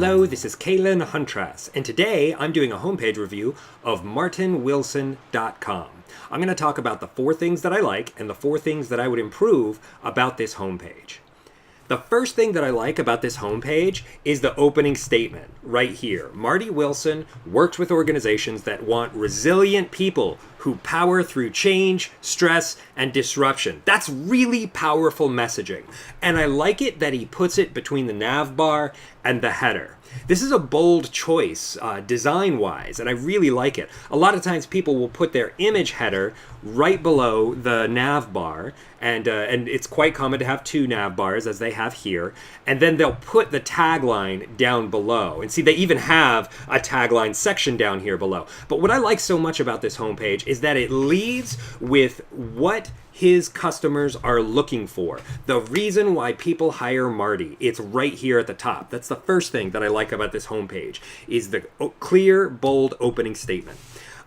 Hello, this is Caelan Huntress, and today I'm doing a homepage review of martinwilson.com. I'm going to talk about the 4 things that I like and the 4 things that I would improve about this homepage. The first thing that I like about this homepage is the opening statement right here. Marty Wilson works with organizations that want resilient people who power through change, stress, and disruption. That's really powerful messaging. And I like it that he puts it between the nav bar and the header. This is a bold choice design-wise, and I really like it. A lot of times people will put their image header right below the nav bar, and it's quite common to have 2 nav bars, as they have here, and then they'll put the tagline down below. And see, they even have a tagline section down here below. But what I like so much about this homepage is that it leads with what his customers are looking for. The reason why people hire Marty, it's right here at the top. That's the first thing that I like about this homepage, is the clear, bold opening statement.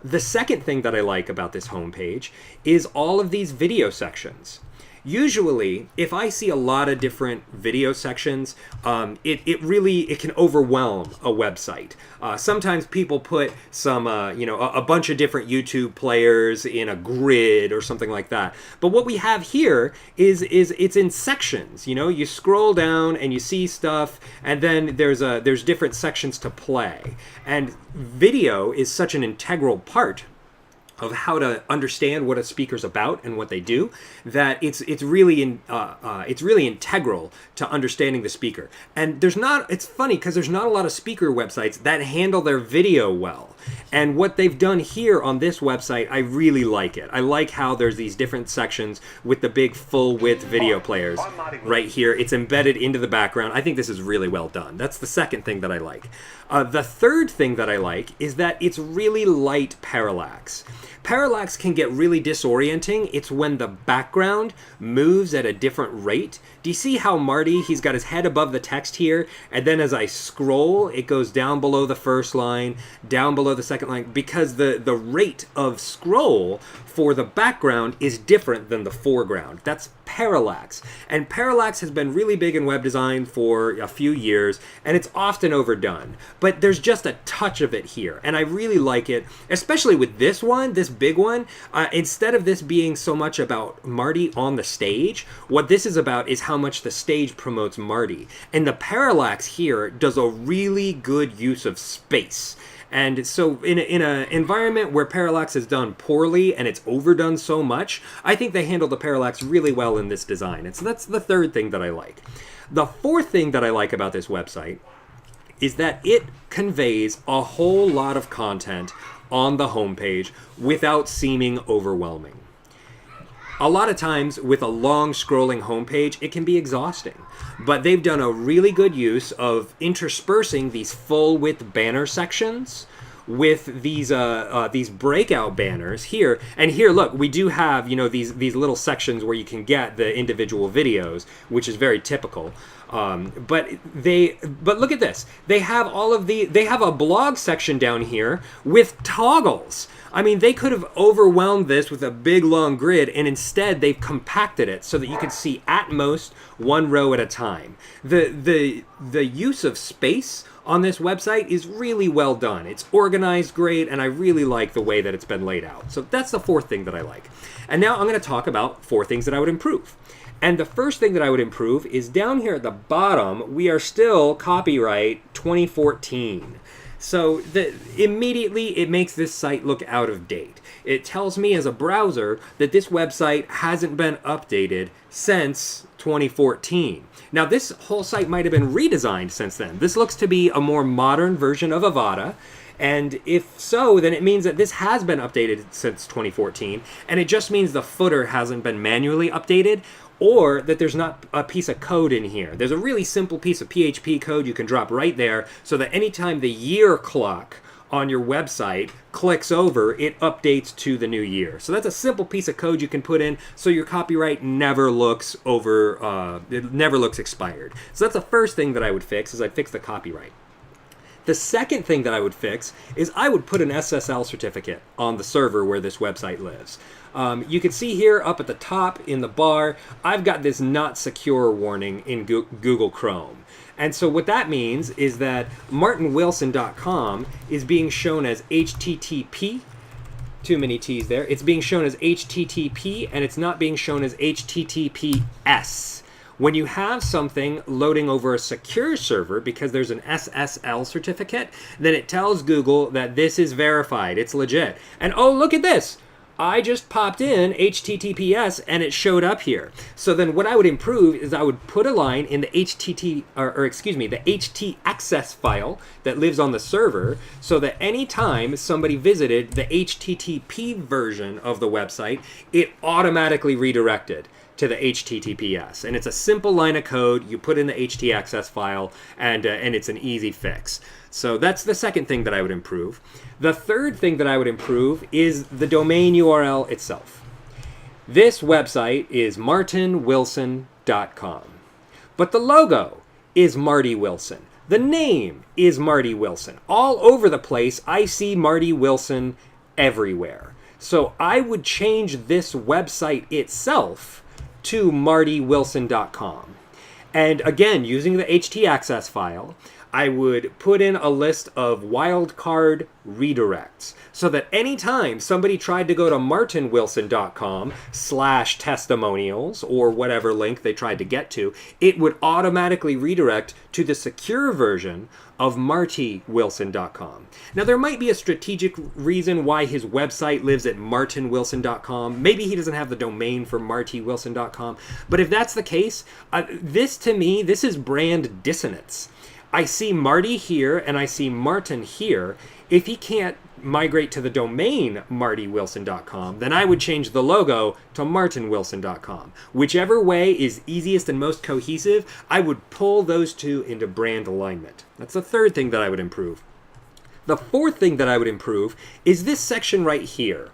The second thing that I like about this homepage is all of these video sections. Usually, if I see a lot of different video sections, it can overwhelm a website. Sometimes people put some, a bunch of different YouTube players in a grid or something like that. But what we have here is it's in sections. You scroll down and you see stuff, and then there's different sections to play. And video is such an integral part of how to understand what a speaker's about and what they do, that it's really integral to understanding the speaker. And it's funny because there's not a lot of speaker websites that handle their video well. And what they've done here on this website, I really like it. I like how there's these different sections with the big full width video players right here. It's embedded into the background. I think this is really well done. That's the second thing that I like. The third thing that I like is that it's really light parallax. Parallax can get really disorienting. It's when the background moves at a different rate. Do you see how Marty, he's got his head above the text here, and then as I scroll, it goes down below the first line, down below the second line, because the rate of scroll for the background is different than the foreground. That's parallax. And parallax has been really big in web design for a few years, and it's often overdone. But there's just a touch of it here, and I really like it, especially with this one, this big one. Instead of this being so much about Marty on the stage, what this is about is how much the stage promotes Marty. And the parallax here does a really good use of space. And so in an environment where parallax is done poorly and it's overdone so much, I think they handle the parallax really well in this design. And so that's the third thing that I like. The fourth thing that I like about this website is that it conveys a whole lot of content on the homepage without seeming overwhelming. A lot of times with a long scrolling homepage, it can be exhausting, but they've done a really good use of interspersing these full width banner sections with these breakout banners here. And here, look, we do have, these little sections where you can get the individual videos, which is very typical. But look at this. They have a blog section down here with toggles. I mean, they could have overwhelmed this with a big long grid, and instead they've compacted it so that you can see at most 1 row at a time. The use of space on this website is really well done. It's organized great, and I really like the way that it's been laid out. So that's the fourth thing that I like. And now I'm going to talk about 4 things that I would improve. And the first thing that I would improve is down here at the bottom, we are still copyright 2014. So immediately it makes this site look out of date. It tells me as a browser that this website hasn't been updated since 2014. Now this whole site might have been redesigned since then. This looks to be a more modern version of Avada. And if so, then it means that this has been updated since 2014, and it just means the footer hasn't been manually updated, or that there's not a piece of code in here. There's a really simple piece of PHP code you can drop right there so that anytime the year clock on your website clicks over, it updates to the new year. So that's a simple piece of code you can put in so your copyright never looks it never looks expired. So that's the first thing that I would fix, is I'd fix the copyright. The second thing that I would fix is I would put an SSL certificate on the server where this website lives. You can see here up at the top in the bar, I've got this not secure warning in Google Chrome. And so what that means is that martinwilson.com is being shown as HTTP. Too many T's there. It's being shown as HTTP and it's not being shown as HTTPS. When you have something loading over a secure server because there's an SSL certificate, then it tells Google that this is verified, it's legit. And oh, look at this. I just popped in HTTPS and it showed up here. So then what I would improve is I would put a line in the the htaccess file that lives on the server so that anytime somebody visited the HTTP version of the website, it automatically redirected to the HTTPS. And it's a simple line of code. You put in the htaccess file and it's an easy fix. So that's the second thing that I would improve. The third thing that I would improve is the domain URL itself. This website is martinwilson.com. But the logo is Marty Wilson. The name is Marty Wilson. All over the place, I see Marty Wilson everywhere. So I would change this website itself to martywilson.com. And again, using the htaccess file, I would put in a list of wildcard redirects so that anytime somebody tried to go to martinwilson.com/testimonials or whatever link they tried to get to, it would automatically redirect to the secure version of martywilson.com. Now, there might be a strategic reason why his website lives at martinwilson.com. Maybe he doesn't have the domain for martywilson.com. But if that's the case, this is brand dissonance. I see Marty here and I see Martin here. If he can't migrate to the domain martywilson.com, then I would change the logo to martinwilson.com. Whichever way is easiest and most cohesive, I would pull those two into brand alignment. That's the third thing that I would improve. The fourth thing that I would improve is this section right here.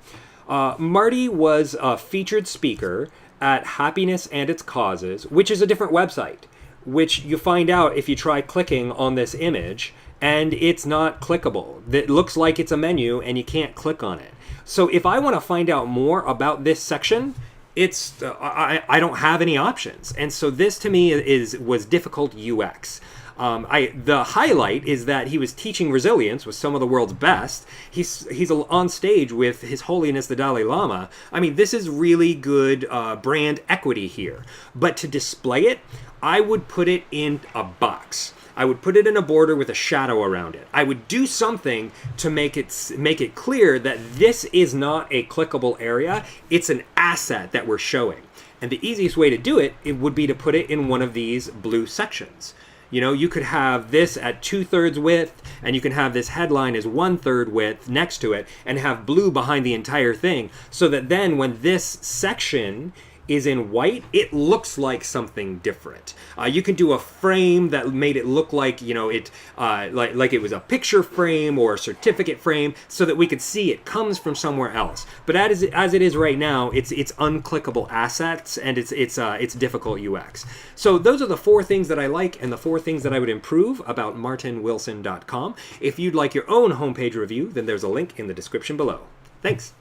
Marty was a featured speaker at Happiness and Its Causes, which is a different website, which you find out if you try clicking on this image, and it's not clickable. It looks like it's a menu and you can't click on it. So if I want to find out more about this section, I don't have any options. And so this to me was difficult UX. The highlight is that he was teaching resilience with some of the world's best. He's on stage with His Holiness the Dalai Lama. I mean, this is really good brand equity here. But to display it, I would put it in a box. I would put it in a border with a shadow around it. I would do something to make it clear that this is not a clickable area. It's an asset that we're showing. And the easiest way to do it would be to put it in one of these blue sections. You know, you could have this at 2/3 width, and you can have this headline as 1/3 width next to it, and have blue behind the entire thing, so that then when this section is in white, it looks like something different. You can do a frame that made it look like, you know, like it was a picture frame or a certificate frame, so that we could see it comes from somewhere else. But as it is right now, it's unclickable assets, and it's difficult UX. So those are the four things that I like and the four things that I would improve about martinwilson.com. If you'd like your own homepage review, then there's a link in the description below. Thanks.